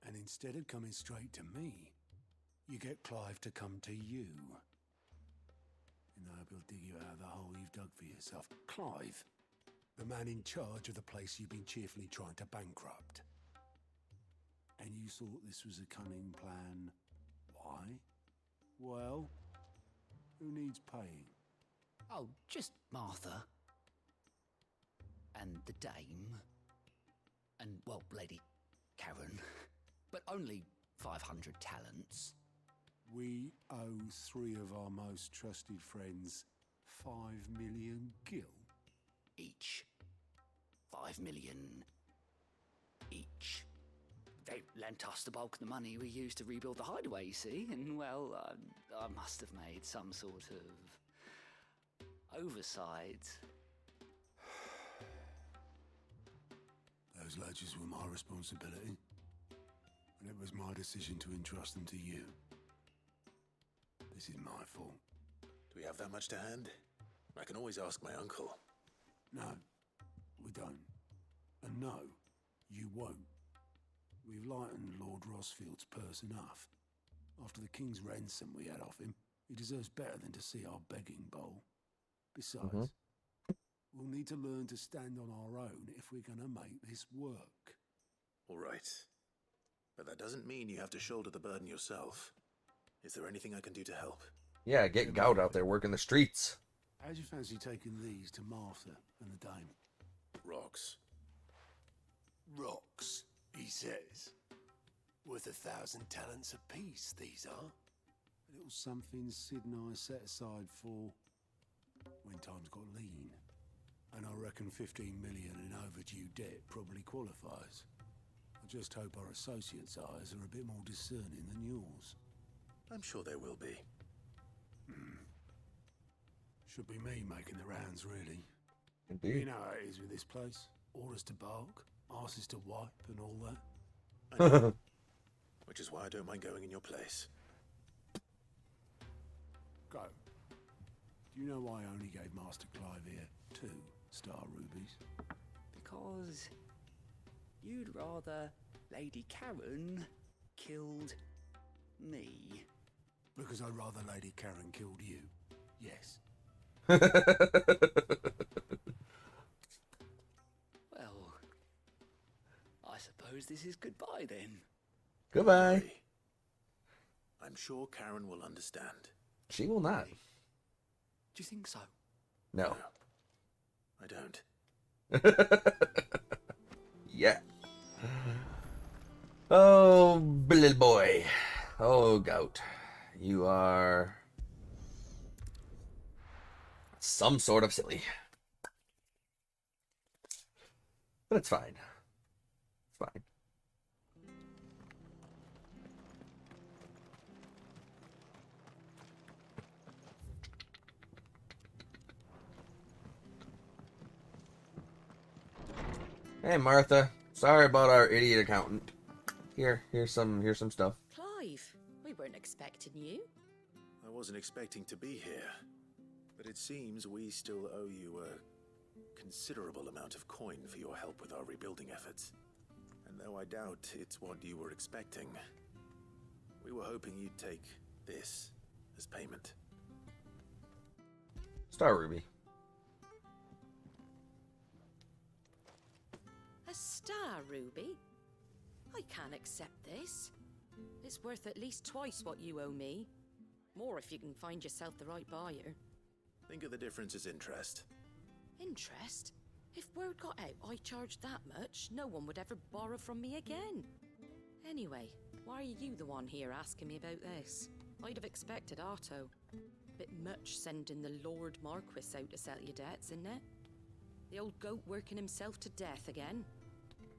and instead of coming straight to me, you get Clive to come to you. And I will dig you out of the hole you've dug for yourself. Clive, the man in charge of the place you've been cheerfully trying to bankrupt. And you thought this was a cunning plan. Why? Well, who needs paying? Oh, just Martha. and the dame, and, well, Lady Karen, but only 500 talents. We owe 3 of our most trusted friends 5 million gil. Each. 5 million each. They lent us the bulk of the money we used to rebuild the hideaway, you see, and, well, I must have made some sort of oversight. Those ledgers were my responsibility, and it was my decision to entrust them to you. This is my fault. Do we have that much to hand? I can always ask my uncle. No, we don't. And no, you won't. We've lightened Lord Rosfield's purse enough. After the king's ransom we had off him, he deserves better than to see our begging bowl. Besides, we'll need to learn to stand on our own if we're gonna make this work. All right. But that doesn't mean you have to shoulder the burden yourself. Is there anything I can do to help? Yeah, get Gout out there working the streets. How'd you fancy taking these to Martha and the dame? Rocks. Rocks, he says. Worth 1,000 talents apiece, these are. A little something Sid and I set aside for when times got lean. And I reckon 15 million in overdue debt probably qualifies. I just hope our associates' eyes are a bit more discerning than yours. I'm sure there will be. Should be me making the rounds, really. Indeed. You know how it is with this place. Orders to bark, arses to wipe, and all that. I know. Which is why I don't mind going in your place. Go. Do you know why I only gave Master Clive here 2 star rubies? Because you'd rather Lady Karen killed me. Because I'd rather Lady Karen killed you. Yes. Well, I suppose this is goodbye then. Goodbye. I'm sure Karen will understand. She will not. Do you think so? No. I don't. Yeah. Oh, little boy. Oh, Gout. You are some sort of silly. But it's fine. It's fine. Hey, Martha. Sorry about our idiot accountant. Here's some stuff. Clive, we weren't expecting you. I wasn't expecting to be here. But it seems we still owe you a considerable amount of coin for your help with our rebuilding efforts. And though I doubt it's what you were expecting, we were hoping you'd take this as payment. Star Ruby. A star ruby? I can't accept this. It's worth at least twice what you owe me. More if you can find yourself the right buyer. Think of the difference as interest. Interest? If word got out I charged that much, no one would ever borrow from me again. Anyway, why are you the one here asking me about this? I'd have expected Otto. Bit much sending the Lord Marquis out to settle your debts, isn't it? The old goat working himself to death again?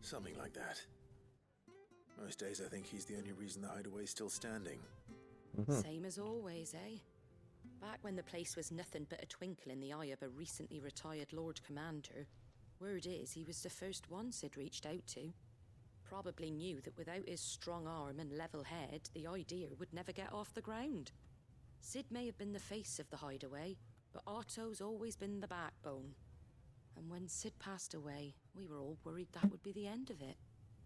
Something like that. Most days I think he's the only reason the hideaway's still standing. Same as always, eh? Back when the place was nothing but a twinkle in the eye of a recently retired Lord Commander, word is he was the first one Sid reached out to. Probably knew that without his strong arm and level head, the idea would never get off the ground. Sid may have been the face of the hideaway, but Otto's always been the backbone. And when Sid passed away, we were all worried that would be the end of it.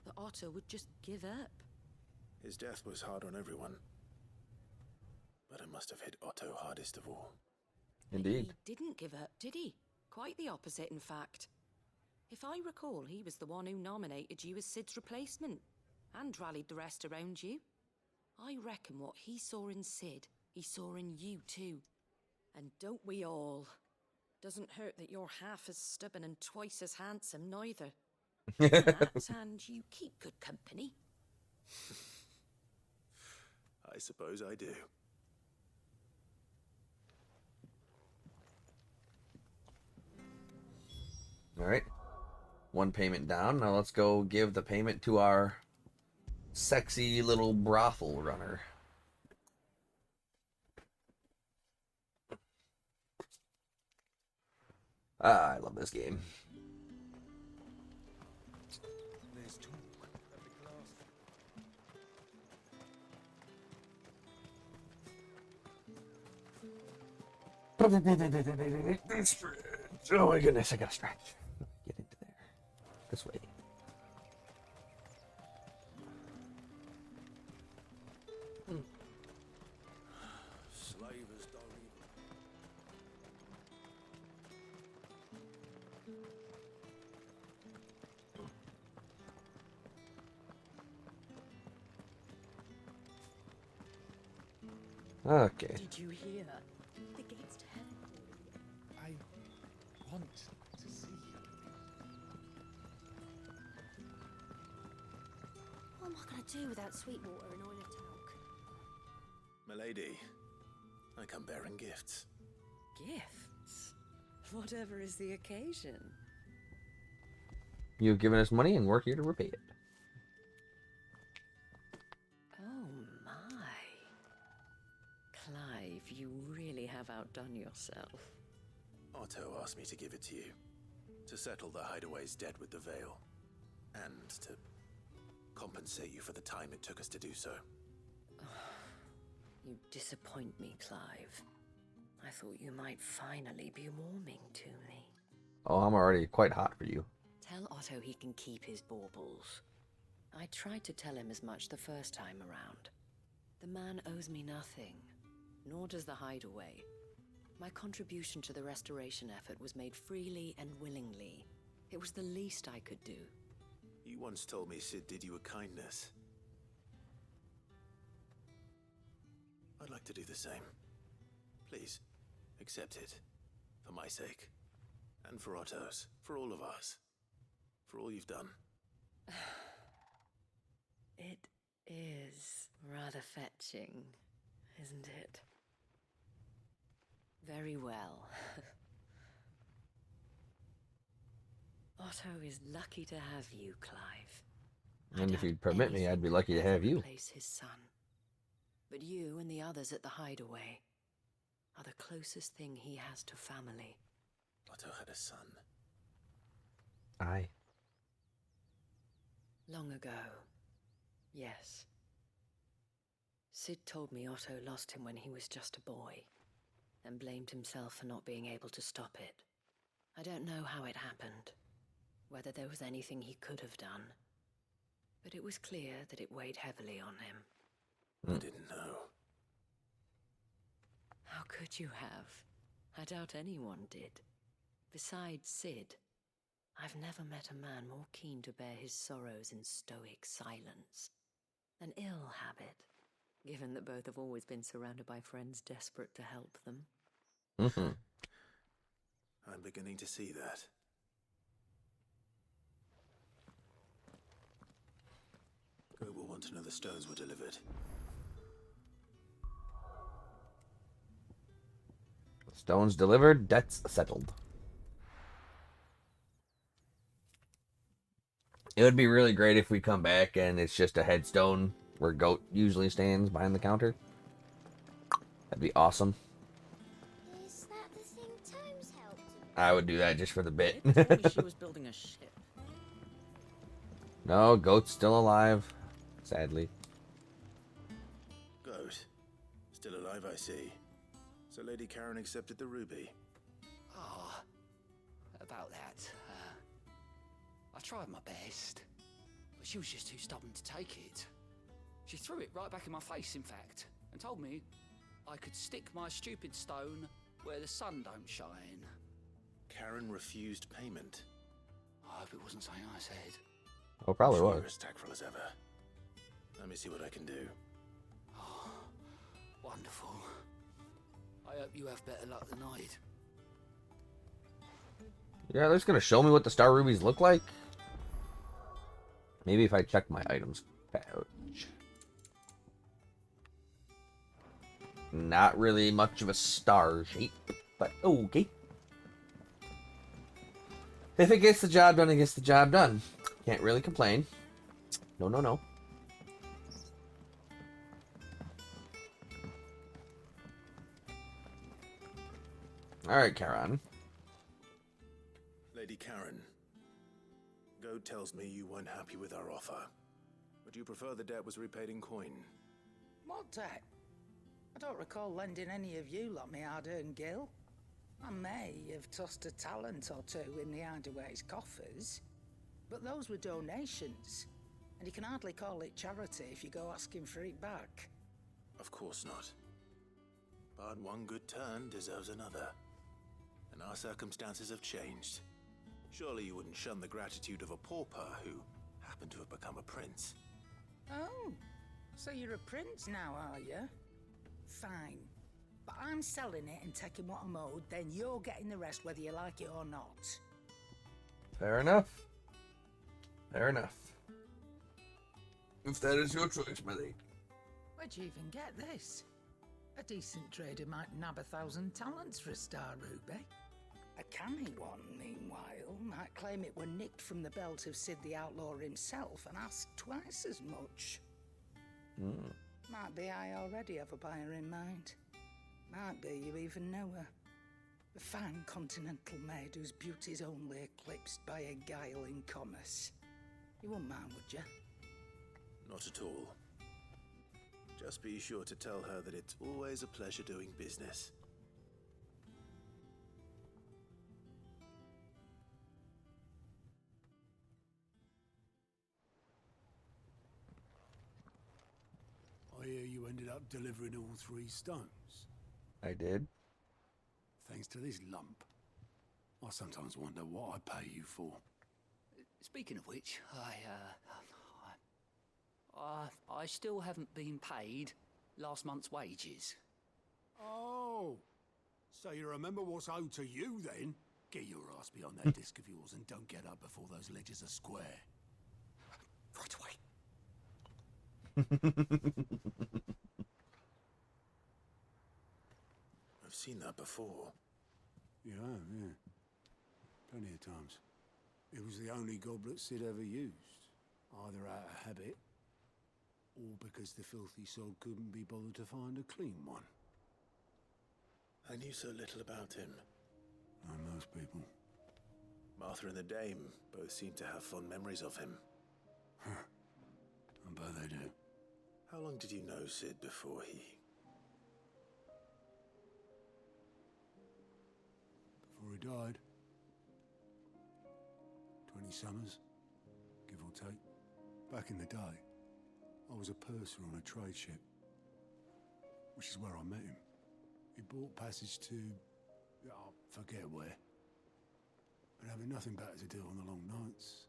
That Otto would just give up. His death was hard on everyone. But it must have hit Otto hardest of all. Indeed. He didn't give up, did he? Quite the opposite, in fact. If I recall, he was the one who nominated you as Sid's replacement, and rallied the rest around you. I reckon what he saw in Sid, he saw in you too. And don't we all? Doesn't hurt that you're half as stubborn and twice as handsome, neither. That, and you keep good company. I suppose I do. All right. One payment down. Now let's go give the payment to our sexy little brothel runner. I love this game. There's talk at the glass. Oh my goodness, I gotta stretch. Get into there. This way. Slavers don't even... Okay. Did you hear? The gates to heaven. I want to see you. What am I going to do without Sweetwater and Oil of Talc? Milady, I come bearing gifts. Gifts? Whatever is the occasion. You've given us money and we're here to repay it. Oh my. Clive, you really have outdone yourself. Otto asked me to give it to you. To settle the Hideaway's debt with the Veil. And to compensate you for the time it took us to do so. You disappoint me, Clive. I thought you might finally be warming to me. Oh, I'm already quite hot for you. Tell Otto he can keep his baubles. I tried to tell him as much the first time around. The man owes me nothing, nor does the Hideaway. My contribution to the restoration effort was made freely and willingly. It was the least I could do. You once told me Sid did you a kindness. I'd like to do the same. Please, accept it. For my sake. And for Otto's. For all of us. For all you've done. It is rather fetching, isn't it? Very well. Otto is lucky to have you, Clive. And if you'd permit me, I'd be lucky to have you. Replace his son. But you and the others at the Hideaway are the closest thing he has to family. Otto had a son. Aye. Long ago, yes. Sid told me Otto lost him when he was just a boy, and blamed himself for not being able to stop it. I don't know how it happened, whether there was anything he could have done, but it was clear that it weighed heavily on him. I didn't know. How could you have? I doubt anyone did. Besides Sid, I've never met a man more keen to bear his sorrows in stoic silence. An ill habit, given that both have always been surrounded by friends desperate to help them. I'm beginning to see that. Goat will want to know the stones were delivered. Stones delivered, debts settled. It would be really great if we come back and it's just a headstone where Goat usually stands behind the counter. That'd be awesome. Is that the thing Tomes helped? I would do that just for the bit. It told me she was building a ship. No, Goat's still alive, sadly. Goat. Still alive, I see. So Lady Karen accepted the ruby. Ah, about that. I tried my best, but she was just too stubborn to take it. She threw it right back in my face, in fact, and told me I could stick my stupid stone where the sun don't shine. Karen refused payment. I hope it wasn't something I said. Oh, probably Sure, was. you're as tactful as ever. Let me see what I can do. Oh, wonderful. I hope you have better luck than I did. Yeah, they're just gonna show me what the star rubies look like. Maybe if I check my items pouch. Not really much of a star shape, but okay. If it gets the job done, it gets the job done. Can't really complain. No, no, no. Alright, Charon. Lady Karen, Goad tells me you weren't happy with our offer. Would you prefer the debt was repaid in coin? What debt? I don't recall lending any of you lot me hard-earned gil. I may have tossed a talent or two in the Hideaway's coffers, but those were donations, and you can hardly call it charity if you go asking for it back. Of course not. But one good turn deserves another. And our circumstances have changed. Surely you wouldn't shun the gratitude of a pauper who happened to have become a prince. Oh, so you're a prince now, are you? Fine. But I'm selling it and taking what I'm owed, then you're getting the rest whether you like it or not. Fair enough. Fair enough. If that is your choice, my lady. Where'd you even get this? A decent trader might nab 1,000 talents for a star ruby. A canny one, meanwhile, might claim it were nicked from the belt of Sid the Outlaw himself and ask twice as much. Might be I already have a buyer in mind. Might be you even know her. A fine continental maid whose beauty's only eclipsed by a guile in commerce. You wouldn't mind, would you? Not at all. Just be sure to tell her that it's always a pleasure doing business. I hear you ended up delivering all 3 stones. I did. Thanks to this lump. I sometimes wonder what I pay you for. Speaking of which, I still haven't been paid last month's wages. Oh, so you remember what's owed to you then? Get your ass behind that disc of yours and don't get up before those ledgers are square. Right away. I've seen that before. Yeah, yeah. Plenty of times. It was the only goblet Sid ever used. Either out of habit, or because the filthy soul couldn't be bothered to find a clean one. I knew so little about him. Like most people. Martha and the Dame both seem to have fond memories of him. I bet they do. How long did you know Sid before he... Before he died. 20 summers, give or take. Back in the day, I was a purser on a trade ship, which is where I met him. He bought passage to... I forget where. But having nothing better to do on the long nights,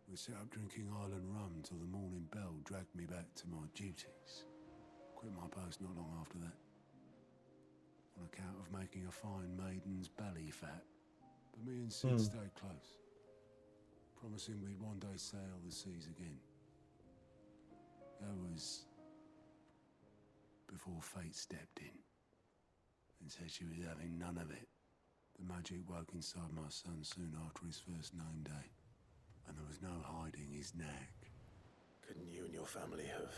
we set up drinking island rum till the morning bell dragged me back to my duties. Quit my post not long after that. On account of making a fine maiden's belly fat. But me and Sid stayed close. Promising we'd one day sail the seas again. That was before fate stepped in and said she was having none of it. The magic woke inside my son soon after his first name day, and there was no hiding his knack. Couldn't you and your family have...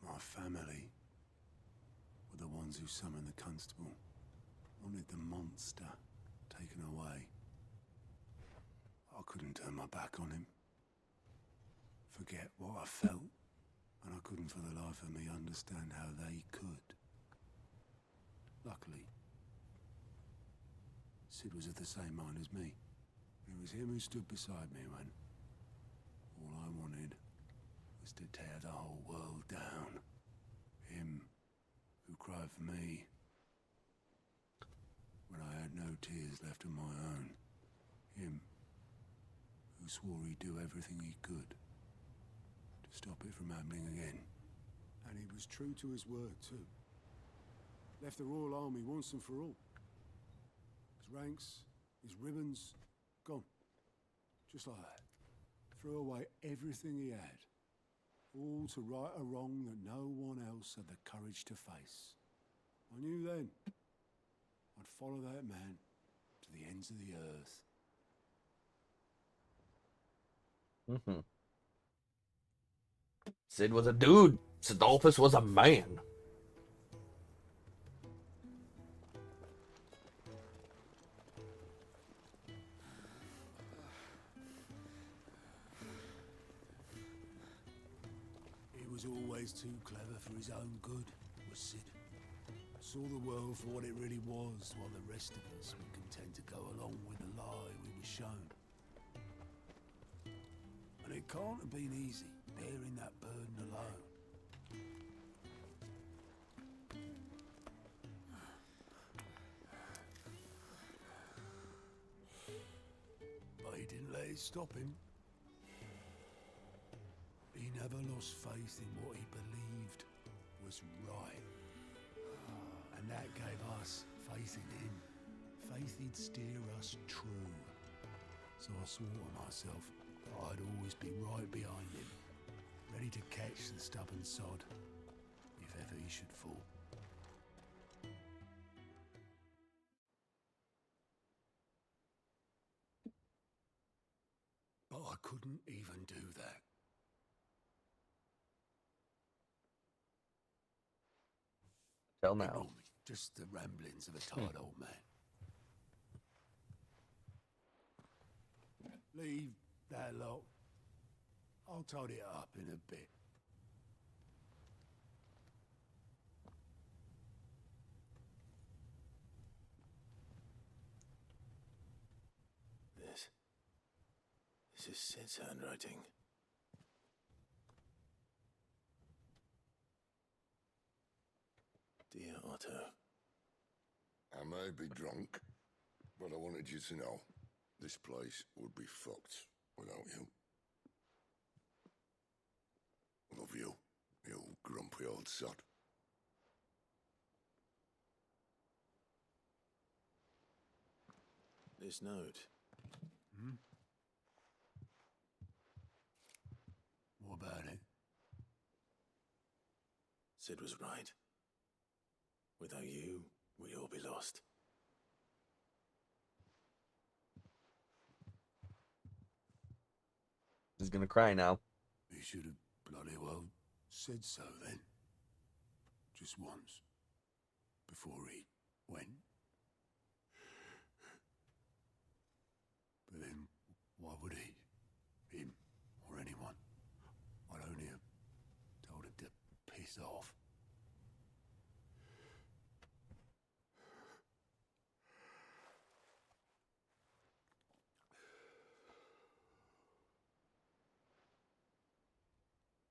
My family were the ones who summoned the constable, wanted the monster taken away. I couldn't turn my back on him, forget what I felt, and I couldn't for the life of me understand how they could. Luckily, Sid was of the same mind as me. It was him who stood beside me when all I wanted was to tear the whole world down. Him who cried for me when I had no tears left of my own. Him who swore he'd do everything he could to stop it from happening again. And he was true to his word, too. Left the Royal Army once and for all. His ranks, his ribbons, Gone. Just like that. Threw away everything he had. All to right a wrong that no one else had the courage to face. I knew then I'd follow that man to the ends of the earth. Mm-hmm. Sid was a dude. Sidolphus was a man. He was always too clever for his own good, was Sid. Saw the world for what it really was, while the rest of us were content to go along with the lie we were shown. And it can't have been easy, bearing that burden alone. But he didn't let it stop him. He never lost faith in what he believed was right. And that gave us faith in him. Faith he'd steer us true. So I swore to myself that I'd always be right behind him, ready to catch the stubborn sod, if ever he should fall. But I couldn't even do that. Till now. Ignore me. Just the ramblings of a tired old man. Leave that lot. I'll tidy it up in a bit. This is Sid's handwriting. Dear Otto. I may be drunk, but I wanted you to know this place would be fucked without you. Love you, you grumpy old sod. This note. Hmm? What about it? Sid was right. Without you, we'd all be lost. He's gonna cry now. He should have bloody well said so then. Just once. Before he went. But then, why would he? Him, or anyone? I'd only have told him to piss off.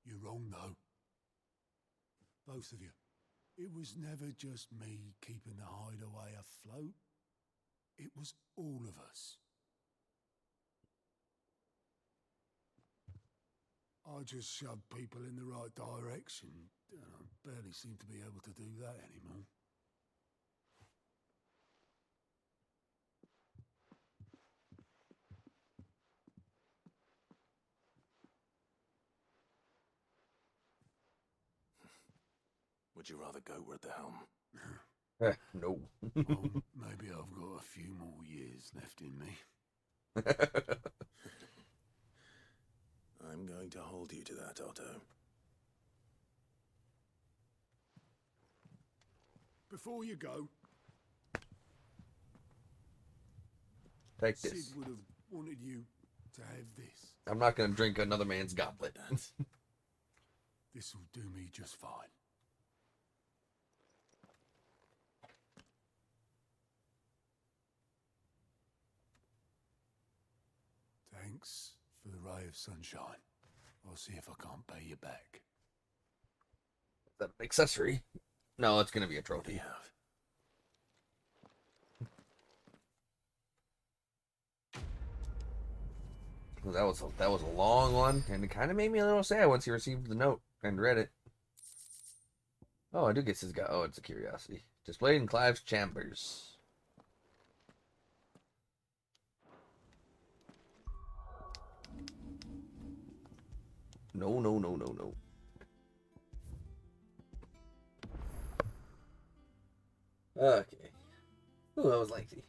You're wrong, though. Both of you. It was never just me keeping the hideaway afloat. It was all of us. I just shoved people in the right direction. I barely seem to be able to do that anymore. Would you rather go at the helm? No. Well, maybe I've got a few more years left in me. I'm going to hold you to that, Otto. Before you go, Take this. Sid would have wanted you to have this. I'm not gonna drink another man's goblet. This will do me just fine. Thanks for the ray of sunshine. I'll see if I can't pay you back. Is that an accessory? No, it's gonna be a trophy. That was a long one, and it kind of made me a little sad once he received the note and read it. Oh, I do guess it's got. Oh, it's a curiosity displayed in Clive's chambers. No, no, no, no, no. Okay. Ooh, that was lengthy.